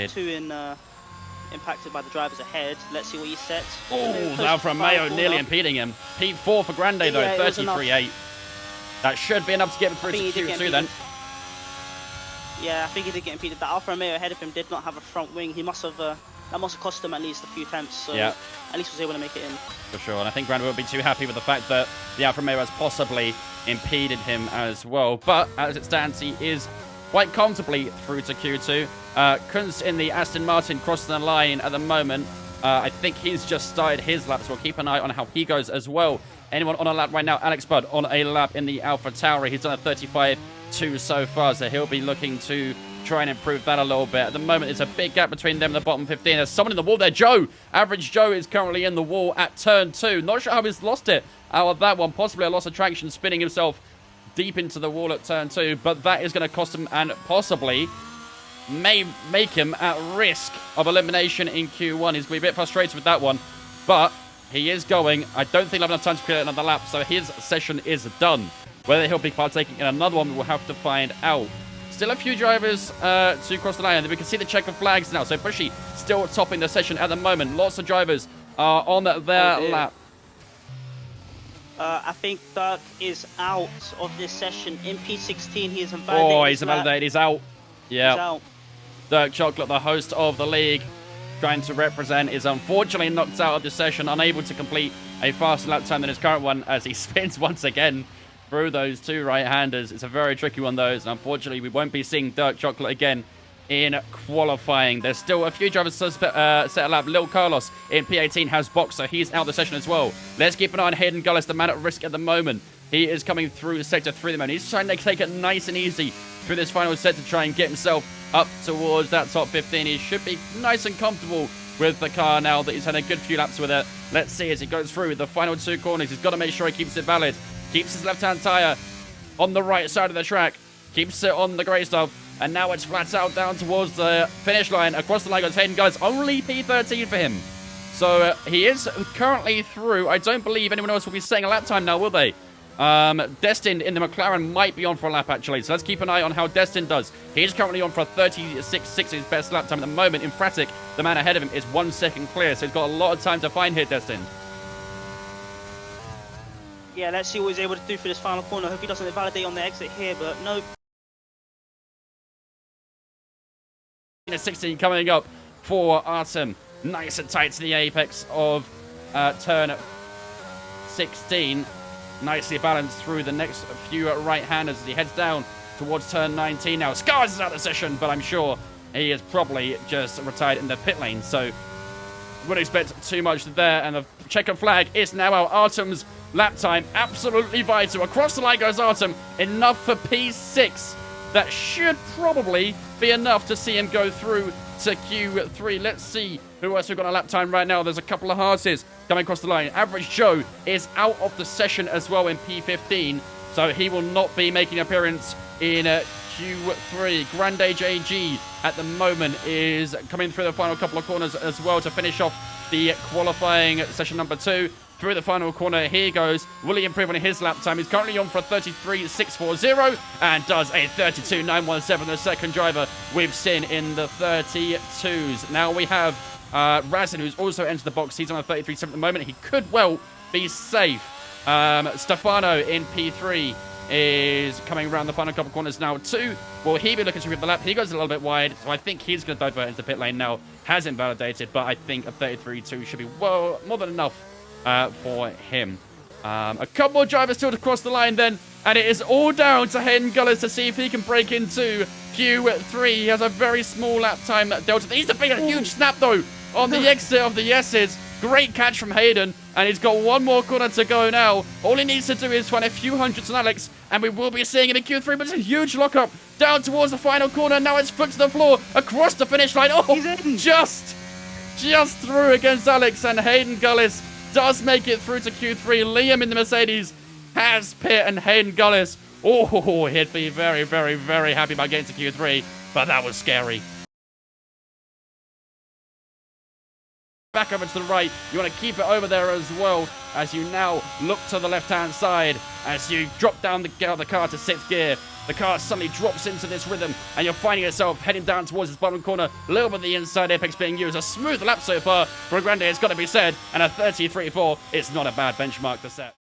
two in impacted by the drivers ahead. Let's see what he sets. Oh, Alfa Romeo nearly impeding him. P4 for Grande though, 33.8. That should be enough to get him through to Q2 then. Yeah, I think he did get impeded. The Alfa Romeo ahead of him did not have a front wing. He must have that must have cost him at least a few tenths. So yeah, at least was able to make it in. For sure, and I think Grande won't be too happy with the fact that the Alfa Romeo has possibly impeded him as well. But as it stands, he is quite comfortably through to Q2. Kunz in the Aston Martin crossing the line at the moment. I think he's just started his lap, so we'll keep an eye on how he goes as well. Anyone on a lap right now? Alex Budd on a lap in the Alpha Tauri. He's done a 35.2 so far, so he'll be looking to try and improve that a little bit. At the moment, it's a big gap between them and the bottom 15. There's someone in the wall there. Joe. Average Joe is currently in the wall at turn 2. Not sure how he's lost it out of that one. Possibly a loss of traction, spinning himself deep into the wall at turn 2. But that is going to cost him and possibly may make him at risk of elimination in Q1. He's going to be a bit frustrated with that one. But he is going. I don't think he'll have enough time to create another lap. So his session is done. Whether he'll be partaking in another one, we'll have to find out. Still a few drivers to cross the line. And we can see the checker flags now. So Bushy still topping the session at the moment. Lots of drivers are on their lap. I think Dirk is out of this session in P16. He is invalidated. Oh, he's invalidated. He's out. Yeah. He's out. Dirk Chocolate, the host of the league, trying to represent, is unfortunately knocked out of the session, unable to complete a faster lap time than his current one as he spins once again through those two right-handers. It's a very tricky one, those, and unfortunately we won't be seeing Dirk Chocolate again in qualifying. There's still a few drivers to set a lap. Lil Carlos in P18 has boxed, so he's out of the session as well. Let's keep an eye on Hayden Gullis, the man at risk at the moment. He is coming through Sector 3 at the moment. He's trying to take it nice and easy through this final set to try and get himself up towards that top 15. He should be nice and comfortable with the car now that he's had a good few laps with it. Let's see as he goes through the final two corners. He's got to make sure he keeps it valid. Keeps his left-hand tyre on the right side of the track. Keeps it on the grey stuff. And now it's flat out down towards the finish line. Across the line goes Hayden Gullis. Only P13 for him. So he is currently through. I don't believe anyone else will be setting a lap time now, will they? Destined in the McLaren might be on for a lap, actually. So let's keep an eye on how Destined does. He's currently on for a 36.6, his best lap time at the moment. Infratic, the man ahead of him, is 1 second clear. So he's got a lot of time to find here, Destined. Yeah, let's see what he's able to do for this final corner. I hope he doesn't invalidate on the exit here, but no. 16 coming up for Artem. Nice and tight to the apex of turn 16. Nicely balanced through the next few right-handers as he heads down towards turn 19 now. Scars is out of the session, but I'm sure he is probably just retired in the pit lane, so wouldn't expect too much there. And the checkered flag is now out. Artem's lap time absolutely vital. Across the line goes Artem. Enough for P6. That should probably be enough to see him go through to Q3. Let's see who else we've got a lap time right now. There's a couple of Haas's coming across the line. Average Joe is out of the session as well in P15, so he will not be making an appearance in Q3. Grande JG at the moment is coming through the final couple of corners as well to finish off the qualifying session number 2. Through the final corner, here goes. Will he improve on his lap time? He's currently on for a 33.640 and does a 32.917. The second driver we've seen in the 32s. Now we have Razin, who's also entered the box. He's on a 33.7 at the moment. He could well be safe. Stefano in P3 is coming around the final couple corners now too. Will he be looking to rip the lap? He goes a little bit wide, so I think he's going to divert into pit lane now. Has invalidated, but I think a 33.2 should be well more than enough for him. A couple more drivers still to cross the line then, and it is all down to Hayden Gullis to see if he can break into Q3. He has a very small lap time delta. He's a huge snap though on the exit of the S's. Great catch from Hayden, and he's got one more corner to go now. All he needs to do is find a few hundreds on Alex, and we will be seeing it in Q3, but it's a huge lockup down towards the final corner. Now it's foot to the floor, across the finish line. Oh, just through against Alex, and Hayden Gullis does make it through to Q3. Liam in the Mercedes has pit, and Hayden Gullis, oh, he'd be very, very, very happy about getting to Q3, but that was scary. Back over to the right. You want to keep it over there as well as you now look to the left-hand side as you drop down the car to 6th gear. the car suddenly drops into this rhythm, and you're finding yourself heading down towards this bottom corner. A little bit of the inside apex being used. A smooth lap so far for Grande, it's got to be said, and a 33.4 is not a bad benchmark to set.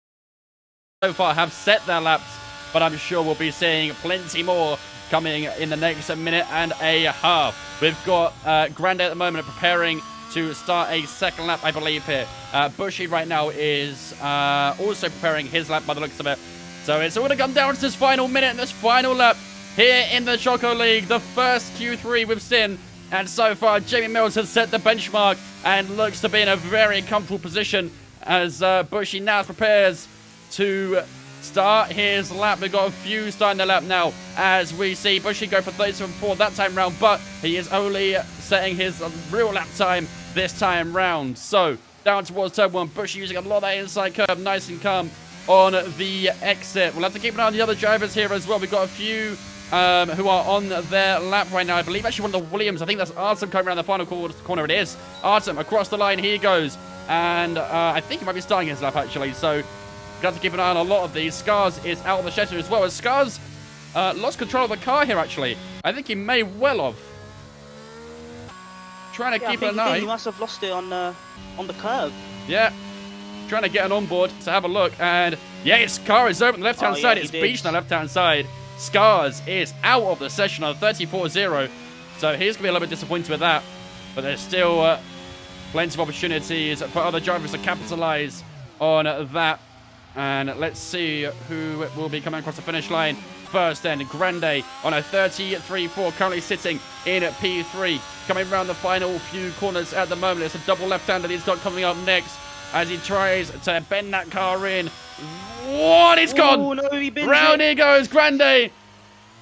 So far have set their laps, but I'm sure we'll be seeing plenty more coming in the next minute and a half. We've got Grande at the moment preparing to start a second lap, I believe, here. Bushy right now is also preparing his lap by the looks of it. So it's all going to come down to this final minute and this final lap here in the Choco League. The first Q3 we've seen. And so far, Jamie Mills has set the benchmark and looks to be in a very comfortable position as Bushy now prepares to start his lap. We've got a few starting the lap now as we see Bushy go for 37.4 that time round, but he is only setting his real lap time this time round. So down towards turn 1, Bushy using a lot of that inside curve, nice and calm on the exit. We'll have to keep an eye on the other drivers here as well. We've got a few who are on their lap right now. I believe actually one of the Williams, I think that's Artem coming around the final corner. It is Artem across the line, here he goes, and I think he might be starting his lap actually, so got to keep an eye on a lot of these. Scars is out of the shed as well, as Scars lost control of the car here actually. I think he may well have. Trying to keep an eye. He must have lost it on the curve. Yeah. Trying to get an onboard to have a look, and yeah, his car is over on the left-hand side. It's beached on the left-hand side. Scars is out of the session on 34.0, so he's going to be a little bit disappointed with that, but there's still plenty of opportunities for other drivers to capitalize on that. And let's see who will be coming across the finish line first then. Grande on a 33.4, currently sitting in at P3. Coming around the final few corners at the moment. It's a double left-hander he's got coming up next as he tries to bend that car in. What? It's gone! No, Round he goes, Grande.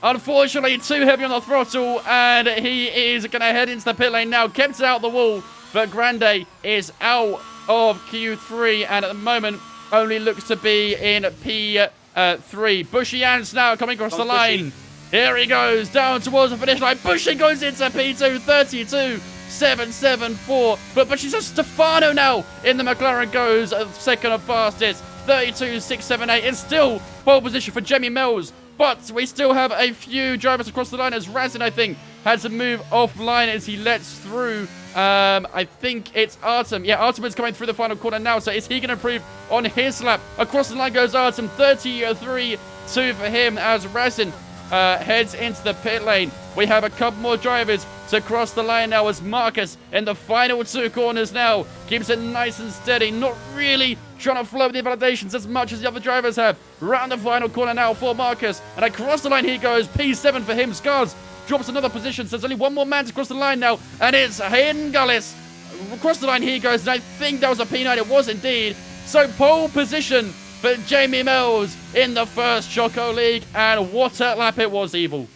Unfortunately, too heavy on the throttle, and he is going to head into the pit lane now. Kept it out the wall, but Grande is out of Q3, and at the moment only looks to be in P3. Bushy Ants now coming across the line. Here he goes, down towards the finish line. Bushy goes into P2, 32.774. But Bushy's just Stefano now in the McLaren goes second and fastest, 32.678. It's still pole position for Jamie Mills, but we still have a few drivers across the line as Razin, I think, had to move offline as he lets through. I think it's Artem. Yeah, Artem is coming through the final corner now, so is he going to improve on his lap? Across the line goes Artem, 33.2 for him as Razin heads into the pit lane. We have a couple more drivers to cross the line now as Marcus in the final two corners now keeps it nice and steady, not really trying to float the validations as much as the other drivers have. Round the final corner now for Marcus, and across the line he goes, P7 for him. Scars drops another position, so there's only one more man to cross the line now, and it's Hayden Gullis. Across the line he goes, and I think that was a P9, it was indeed. So pole position for Jamie Mills in the first Choco League, and what a lap it was, Evil.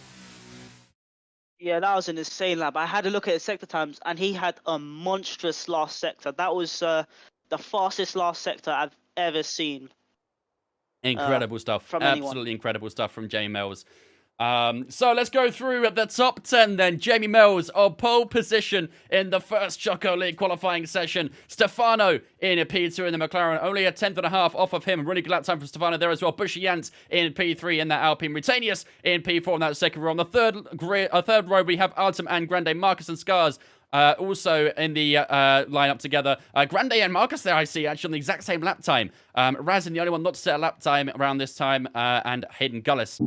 Yeah, that was an insane lap. I had a look at his sector times, and he had a monstrous last sector. That was the fastest last sector I've ever seen. Incredible stuff. From Absolutely anyone. incredible stuff from Jamie Mills. So let's go through the top 10 then. Jamie Mills on pole position in the first Choco League qualifying session. Stefano in a P2 in the McLaren, only a 10.5 off of him. Really good lap time for Stefano there as well. Bushy Yance in P3 in that Alpine. Rutanius in P4 in that second row. On the third row, we have Artem and Grande, Marcus and Scars. Also in the lineup together. Grande and Marcus there, I see, actually on the exact same lap time. Razin, the only one not to set a lap time around this time, and Hayden Gullis.